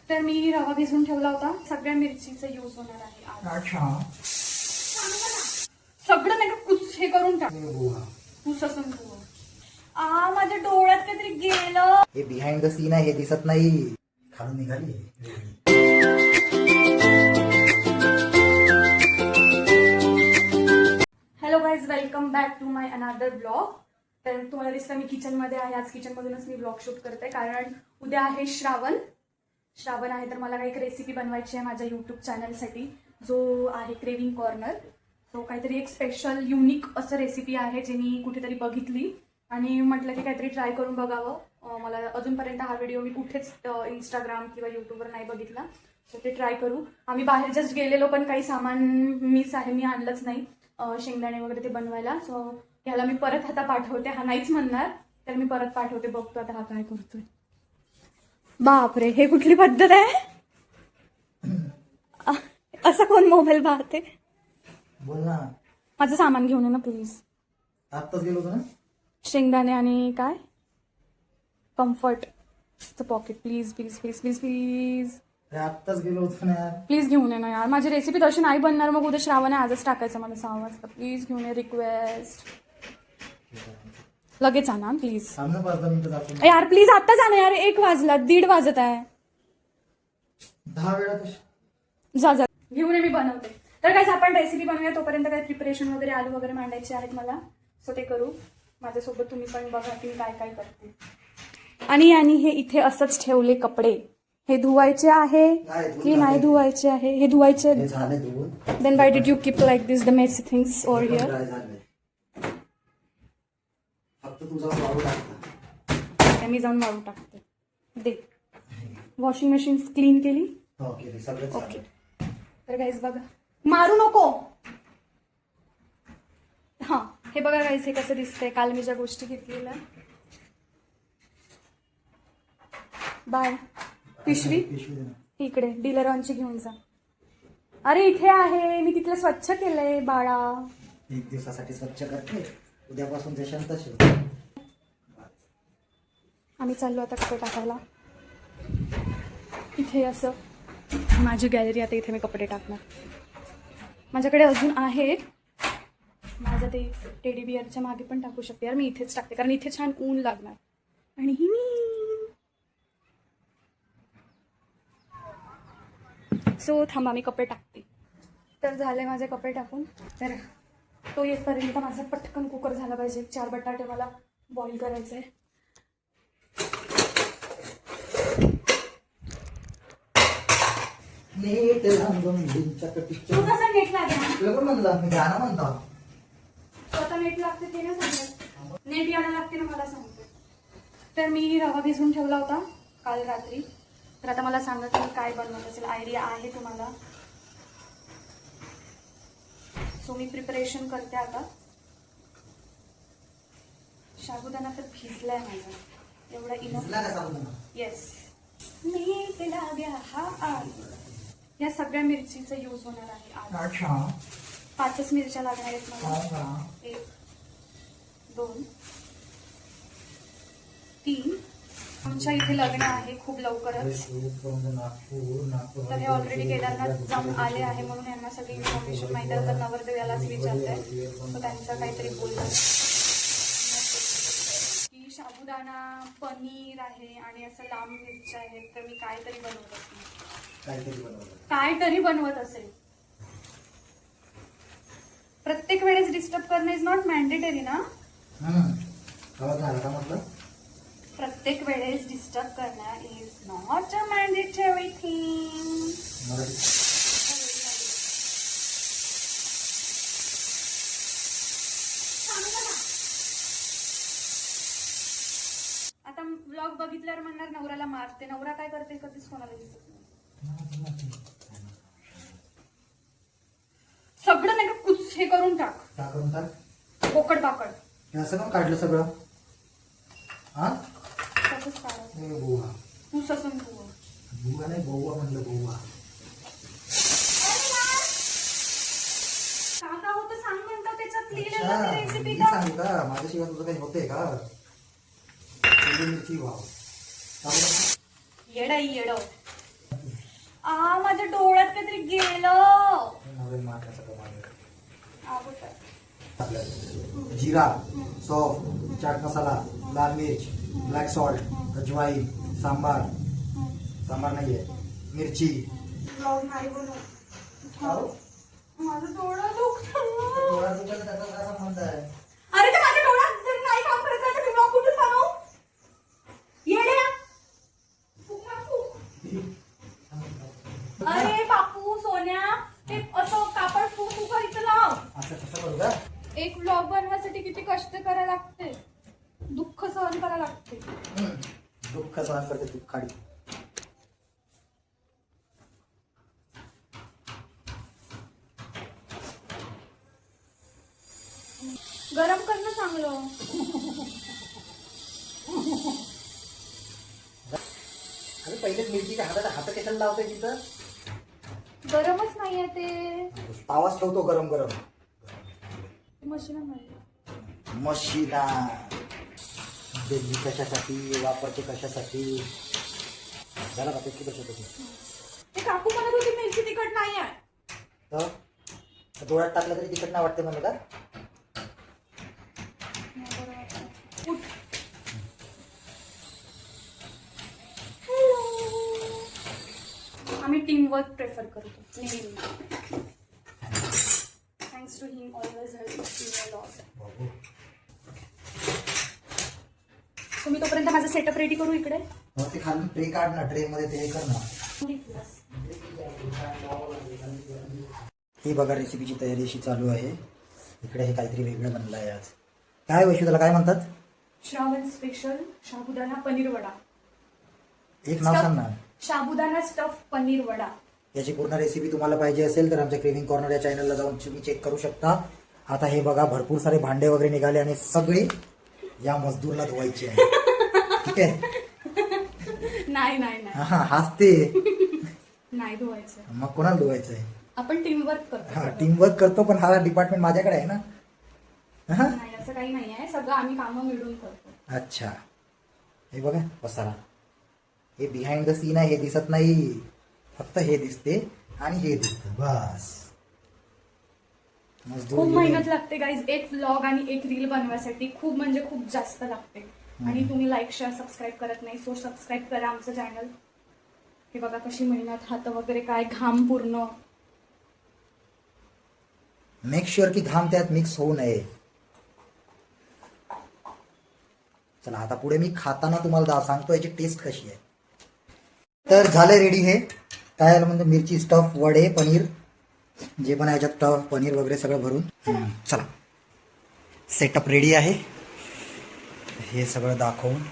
तर मी रवा भिजवून ठेवला होता. सगळ्या मिरचीचा यूज होणार आहे आज. अच्छा. सगळं नाही का कुछ हे करून टाक. कुससून माझ्या डोळ्यात काहीतरी गेलं. हे बिहाइंड द सीन आहे, हे दिसत नाही. खालून निघाली. Hello guys, welcome back to my another blog. तर तुम्हाला दिसतं मी किचन मध्ये आहे. आज किचन मधूनच मी ब्लॉग शूट करते कारण उद्या आहे श्रावण आहे. तर मला काही एक रेसिपी बनवायची आहे माझ्या युट्यूब चॅनलसाठी, जो आहे क्रेविंग कॉर्नर. तो काहीतरी एक स्पेशल युनिक असं रेसिपी आहे जे मी कुठेतरी बघितली आणि म्हटलं की काहीतरी ट्राय करून बघावं. मला अजूनपर्यंत हा व्हिडिओ मी कुठेच इंस्टाग्राम किंवा यूट्यूबवर नाही बघितला. सो ते ट्राय करू. आम्ही बाहेर जस्ट गेलेलो पण काही सामान मिस आहे, मी आणलंच नाही शेंगदाणे वगैरे ते बनवायला. सो ह्याला मी परत आता पाठवते. हा नाहीच म्हणणार तर मी परत पाठवते. बघतो आता हा काय करतोय. बापरे, हे कुठली पद्धत आहे? असं कोण मोबाईल पाहते? बोल ना. माझं सामान घेऊन ये ना प्लीज. आत्ताच गेलो होतो ना. शेंगदाणे आणि काय comfort pocket. Please please please please please आत्ताच गेलो होतो ना. प्लीज घेऊन ये ना यार. माझी रेसिपी तशी नाही बनणार. मग उद्या श्रावण आहे, आजच टाकायचं मला 6 वाजता. प्लीज घेऊन ये, रिक्वेस्ट. लगेच आणा प्लीज यार. प्लीज आता जाणं यार. 1 वाजला, 1:30 वाजत आहे. 10 वेळा जा जा घेऊन ये, मी बनवते. तर काय आपण रेसिपी बनवूया. तोपर्यंत काय प्रिपरेशन वगैरे आलू वगैरे मांडायचे आहेत मला. सो ते करू. माझ्यासोबत तुम्ही पण बघा की मी काय काय करते. आणि हे इथे असंच ठेवले कपडे. हे धुवायचे आहे की नाही धुवायचे आहे? हे धुवायचे. Then why did you keep like this the messy things over here? मी जाऊन वाळू टाकते. दे. वॉशिंग मशीन क्लीन केली. ओके. तर गाईज बघा, मारू नको. हा, हे बघा गाईज, हे कसं दिसतंय. काल मी ज्या गोष्टी घेतलेल्या. बाय. पिशवी इकडे डीलरांची घेऊन जा. अरे इथे आहे, मी तिथलं स्वच्छ केलंय बाळा. 1 दिवसासाठी स्वच्छ करते, उद्यापासून ते शांत. आम्ही चाललो आता कपडे टाकायला. इथे असं माझी गॅलरी. आता इथे मी कपडे टाकणार. माझ्याकडे अजून आहे. माझं ते टेडी बिअरच्या मागे पण टाकू शकते यार. मी इथेच टाकते कारण इथे छान ऊन लागणार. आणि सो थांबा, मी कपडे टाकते. तर झाले माझे कपडे टाकून. तर तो येतपर्यंत माझा पटकन कुकर झाला पाहिजे. 4 बटाटे मला बॉईल करायचे. तू कसं नेट लागेल? स्वतः नेट लागते ते ना सांगत. नेट यायला लागते ना मला सांगते. तर मी रवा भिजवून ठेवला होता काल रात्री. तर आता मला सांगा की काय बनवत असेल. आयडिया आहे तुम्हाला? सो मी प्रिपरेशन करते आता. साबुदाणा तर भिजलाय माझा. एवढा इनफ. येस. मीठ लागल्या हा. या सगळ्या मिरचीचा यूज होणार आहे आज. 5च मिरच्या लागणार आहेत मला. 1 2 3. आमच्या इथे लग्न आहे खूप लवकरच. तर हे ऑलरेडी केदारनाथ जाऊन आले आहे म्हणून यांना सगळी इन्फॉर्मेशन माहिती आहे. तर नवरदेव यालाच विचारताय. तर त्यांचं काहीतरी बोलणं की साबुदाणा पनीर आहे आणि असं लांब मिरच्या आहेत. तर मी काहीतरी बनवत असेल. प्रत्येक वेळेस डिस्टर्ब करणं इज नॉट मॅन्डेटरी ना. प्रत्येक वेळेस डिस्टर्ब करणं is not a mandatory thing. आता व्लॉग बघितल्यावर म्हणणार नवऱ्याला मारते. नवरा काय करते कधीच कोणाला दिसत नाही. सगळं नाही का कुछ हे करून टाक. बोकड पाकड असं का काढलं सगळं? तसंच काढा. तू ससून बुवा नाही, बोवा म्हणलं. बोवा काका होतं सांग म्हणतात त्याच्यात लिहिलेलं रेसिपी का सांगू का? माझ्याशिवाय तुझं काही होतंय का? मिरची वाव. येड माझ्या डोळ्यात काहीतरी गेलं. नवीन माठाचा कमाल. कुठं? आपलं जिरा, सौंफ, चाट मसाला, लाल मिर्च, ब्लॅक सॉल्ट, अजवाईन, सांबार नाहीये, मिरची. ब्लॉग नाही बनव. माझं डोळं दुखतं. डोळा दुखायला त्याचा काय संबंध आहे? अरे ते माझ्या डोळ्यात जर नाही काम करत नाही तर मी ब्लॉग कुठून बनवू? येड्या. फुक ना फुक. अरे बापू सोन्या ते असं कापड फुक इथं लाव. असं कसं करू का? एक व्लॉग बनवायसाठी किती कष्ट करायला लागते, दुःख सहन करायला लागते. दुःख सहन करते दुःखाडी. गरम करणं चांगलं. अरे पहिले मिरचीच्या हात कशाला लावतोय तिथं? गरमच नाहीये ते. तावाच ठेवतो गरम मशीन नाही. मशीना दिल्ली कशासाठी वापरते, कशासाठी? झाला का पेकी कशासाठी? ते काकू म्हणत होती मिरची तिखट नाही आहे. तर डोळ्यात टाकलं तरी तिखट नाही वाटते म्हणलं का? उठ. आम्ही टीम वर्क प्रेफर करतो नेहमी. Thanks to him always help me a lot. तुम्ही तोपर्यंत माझं सेटअप रेडी करू इकडे. मग ते खाली ट्रे काढ ना, ट्रे मध्ये ते कर ना. ही बघा रेसिपीची तयारी अशी चालू आहे. इकडे हे काहीतरी वेगळं बनलं आहे आज. काय वैशू त्याला काय म्हणतात? श्रावण स्पेशल साबुदाणा पनीर वडा. एक नाव सांग ना. साबुदाणा स्टफ पनीर वडा. याची पूर्ण रेसिपी तुम्हाला पाहिजे असेल तर आमच्या क्रेविंग कॉर्नर या चॅनलला जाऊन तुम्ही चेक करू शकता. आता हे बघा भरपूर सारे भांडे वगैरे निघाले आणि सगळे या मजदूरला धुवायचे आहे. ठीक आहे? नाही हा हसते. नाही धुवायचं. मग कोणाला धुवायचं आहे? आपण टीम वर्क करतो. हा टीम वर्क करतो, पण हा डिपार्टमेंट माझ्याकडे आहे ना. नाही असं काही नाही आहे, सगळं आम्ही कामं मिळून करतो. अच्छा, हे बघा पसारा. हे बिहाइंड द सीन आहे, हे दिसत नाही, फक्त हे दिसते आणि हे दिसतं बस. खूप मेहनत लागते गाईज एक व्लॉग आणि एक रील बनवायसाठी. खूप म्हणजे खूप जास्त लागते. आणि तुम्ही लाईक शेअर सबस्क्राईब करत नाही, सो सबस्क्राईब करा आमचं चॅनल. हे बघा कशी मेहनत, हात वगैरे काय घाम पूर्ण. मेक शुअर की घाम त्यात मिक्स होऊ नये. चला आता पुढे मी खाताना तुम्हाला सांगतो याची टेस्ट कशी आहे. तर झालं रेडी. हे काय आलं म्हणजे मिरची स्टफ, वडे, पनीर, जे पण याच्यात स्टफ पनीर वगैरे सगळं भरून. चला सेटअप रेडी आहे. हे सगळं दाखवून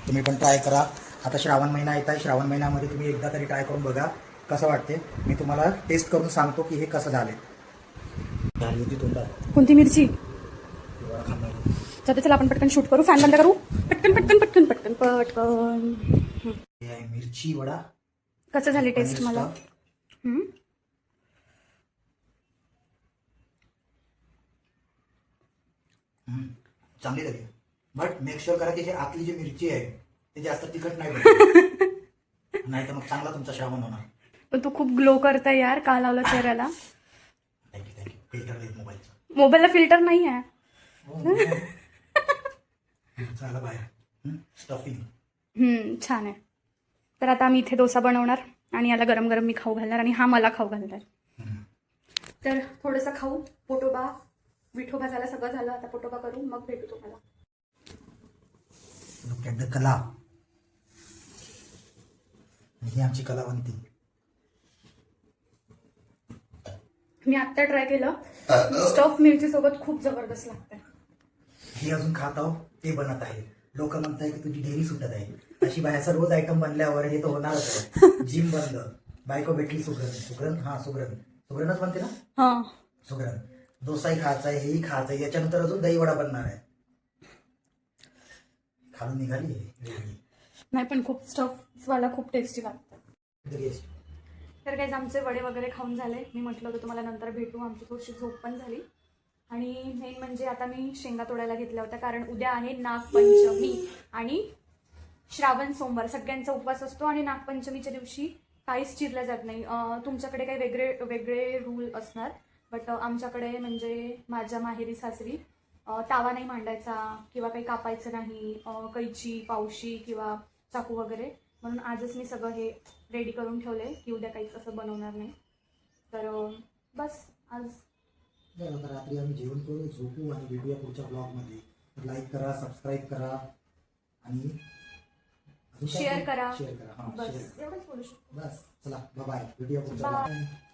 तुम्ही पण ट्राय करा. आता श्रावण महिना येत आहे. श्रावण महिन्यामध्ये तुम्ही एकदा तरी ट्राय करून बघा कसं वाटते. मी तुम्हाला टेस्ट करून सांगतो की हे कसं झाले. झाली होती तोंडात. कोणती मिरची? चला आपण पटकन शूट करू. फॅन बंद करू. पटकन पटकन पटकन पटकन पटकन. हे आहे मिरची वडा. कसं झाली टेस्ट मला? चांगली लागली, बट मेक शुअर करा की हे आतली जी मिरची आहे ते जास्त तिखट नाही बनत. नाही तर मग चांगला तुमचा श्रावण होणार. पण तू खूप ग्लो करताय यार. का लावला चेहऱ्याला? थँक्यू. फिल्टर नाही मोबाईलचा. मोबाईलला फिल्टर नाही आहे. झालं बाहेर स्टफिंग. छान आहे. तर आता आम्ही इथे डोसा बनवणार आणि याला गरम गरम मी खाऊ घालणार आणि हा मला खाऊ घालणार. तर थोडंसं खाऊ. पोटोबा विठोबा झाला, सगळं झालं. आता पोटोबा करू, मग भेटू तुम्हाला. लुक ॲट द कला. ही आमची कलावंती. मी आत्ता ट्राय केलं. स्टफ मिरची सोबत खूप जबरदस्त लागते. हे अजून खात आहो ते बनत आहे. लोक म्हणताय की तुझी डेअरी सुटत आहे. अशी बाहेरचा रोज आयटम बनल्यावर हे तर होणारच आहे. जिम बंद, बायको भेटली सुगरणच बनते ना. सुगरण डोसाही खायचा आहे, हेही खायचं आहे. याच्यानंतर अजून दही वडा बनणार आहे. खालून निघाली नाही पण खूप स्टफ वाला खूप टेस्टी लागतं. आहे. तर काही आमचे वडे वगैरे खाऊन झाले. मी म्हटलं होतं तुम्हाला नंतर भेटू. आमची थोडीशी झोप पण झाली. आणि मेन म्हणजे आता मी शेंगा तोडायला घेतल्या होत्या कारण उद्या आहे नागपंचमी आणि श्रावण सोमवार सगळ्यांचा उपवास असतो आणि नागपंचमीच्या दिवशी काहीच चिरलं जात नाही. तुमच्याकडे काही वेगळे रूल असणार, बट आमच्याकडे म्हणजे माझ्या माहेरी सासरी तावा नाही मांडायचा किंवा काही कापायचं नाही, कैची पावशी किंवा चाकू वगैरे. म्हणून आजच मी सगळं हे रेडी करून ठेवलंय की उद्या काहीच असं बनवणार नाही. तर बस आज आता रात्री आम्ही जेवण करू, झोपू आणि भेटूया पुढच्या ब्लॉगमध्ये. लाईक करा, सबस्क्राईब करा आणि शेअर करा. शेअर करा. हां, बस शेअर करा. एवढंच बोलू शकतो. बस चला, बाय. भेटूया पुढच्या Bye. ब्लॉगमध्ये.